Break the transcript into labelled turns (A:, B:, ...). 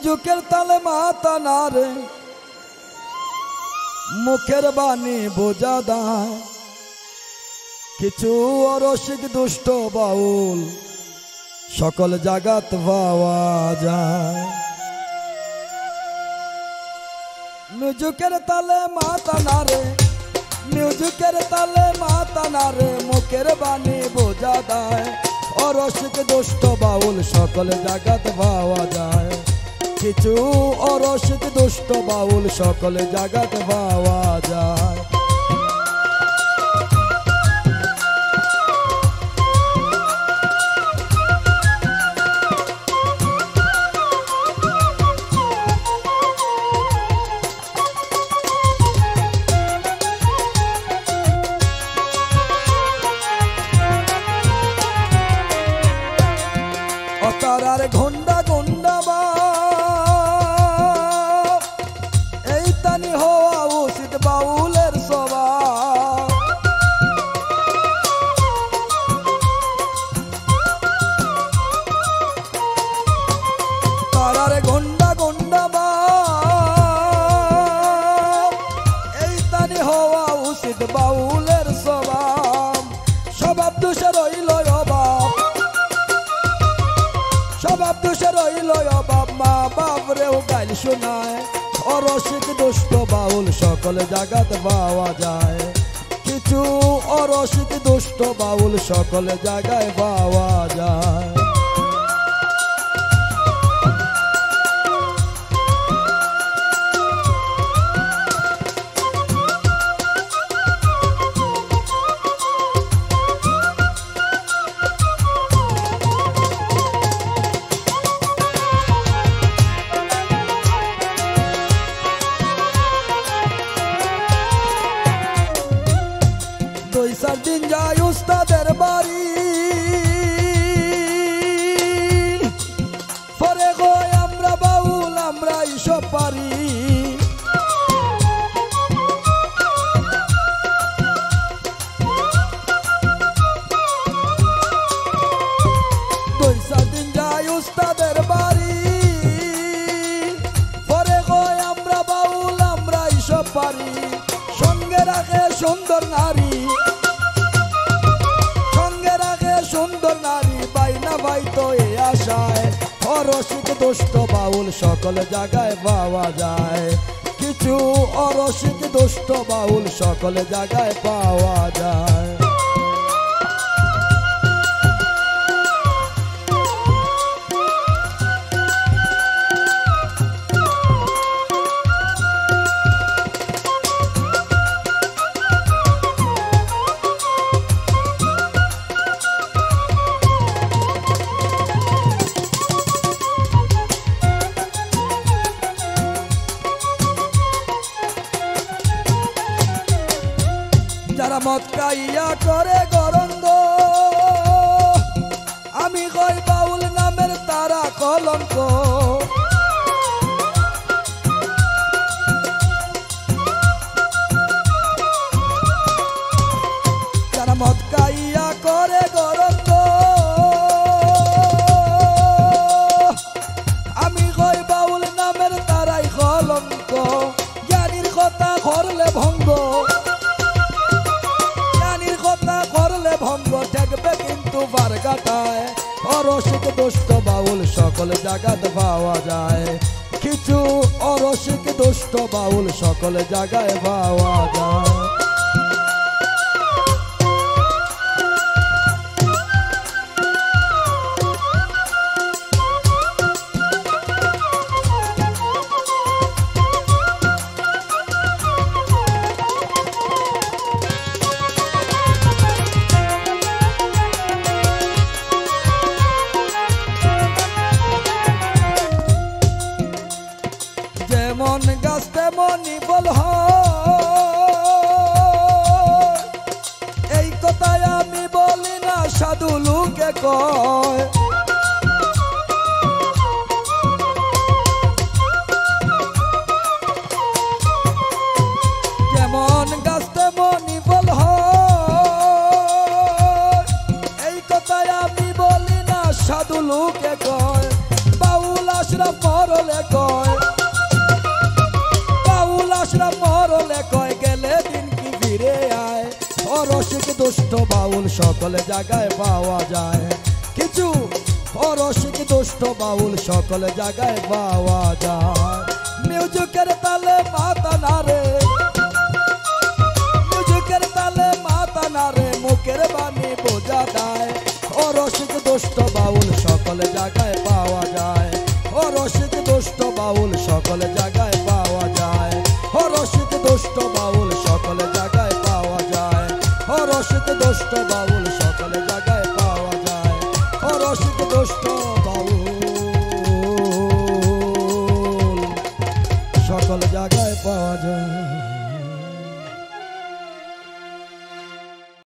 A: মিউজিকের তালে মাথা নাড়ে, মুখের বাণী বোঝা দেয়, কিছু অরসিক দুষ্ট বাউল সকল জাগাত পাওয়া যায়। মিউজিকের তালে মাথা নাড়ে, মিউজিকের তালে মাথা নাড়ে, মুখের বাণী বোঝা দেয়, অরসিক দুষ্ট বাউল সকল জাগাত পাওয়া যায়। কিছু অরসিক দুষ্ট বাউল সকল জাগাত পাওয়া যায়। তারার ঘন্ডা ঘন্ডা বা এই তানি হওয়া উচিত বাউলের স্বভাব। তারার ঘন্ডা ঘন্ডা বা এই তানি হওয়া উচিত বাউলের স্বভাব। স্বভাব দোষে রইল অভাব, স্বভাব দোষে রইল অভাব, মা বাপ রেও গাইল শোনায়, অরসিক দুষ্ট বাউল সকল জাগাত পাওয়া যায়। কিছু অরসিক দুষ্ট বাউল সকল জায়গায় পাওয়া যায়। দুই চার দিন যাই উস্তাদের বাড়ি, পরে গই আমরা বাউল আমরা এইসব পারি। দুই চার দিন যাই উস্তাদের বাড়ি, পরে গই আমরা বাউল আমরা এইসব পারি। সঙ্গে রাখে সুন্দর নারী, সঙ্গে রাখে সুন্দর নারী, বাইনা বাই তো এ আশায়, অরসিক দুষ্ট বাউল সকল জায়গায় পাওয়া যায়। কিছু অরসিক দুষ্ট বাউল সকল জায়গায় পাওয়া যায়। যারা মদ খাইয়া করে গরঙ্গ, আমি কই বাউল নামের তারা কলঙ্ক। যারা মদ খাইয়া করে গরঙ্গ, আমি কই বাউল নামের তারাই কলঙ্ক। জ্ঞানীর কথা করলে ভঙ্গ, করলে ভঙ্গ ঠেকবে কিন্তু বার কাটায়। অরসিক দুষ্ট বাউল সকল জাগাত পাওয়া যায়। কিছু অরসিক দুষ্ট বাউল সকল জায়গায় পাওয়া যায়। যেমন গাছ তেমনই ফল হয়, এই কথায় আমি বলি না সাধু লোকে কয়। যেমন গাছ তেমনই ফল হয়, এই কথায় আমি বলি না সাধু লোকে কয়। বাউল আশরাফ মরলে কয়, বাউল আশরাফ মরলে কয় গেলে দিন কি ফিরে আয়। অরসিক দুষ্ট বাউল সকল জায়গায় পাওয়া যায়, কিছু অরসিক দুষ্ট বাউল সকল জায়গায় পাওয়া যায়। মিউজিকের তালে মাথা নাড়ে, মিউজিকের তালে মাথা নাড়ে, মুখের বাণী বোঝা দেয়। অরসিক দুষ্ট বাউল সকল জায়গায় পাওয়া যায়, অরসিক দুষ্ট বাউল সকল জায়গায় পাওয়া যায়, অরসিক দুষ্ট বাউল সকল জায়গায় পাওয়া যায়, অরসিক দুষ্ট বাউল সকল জায়গায় পাওয়া যায়, অরসিক দুষ্ট বাউল সকল জায়গায় পাওয়া যায়।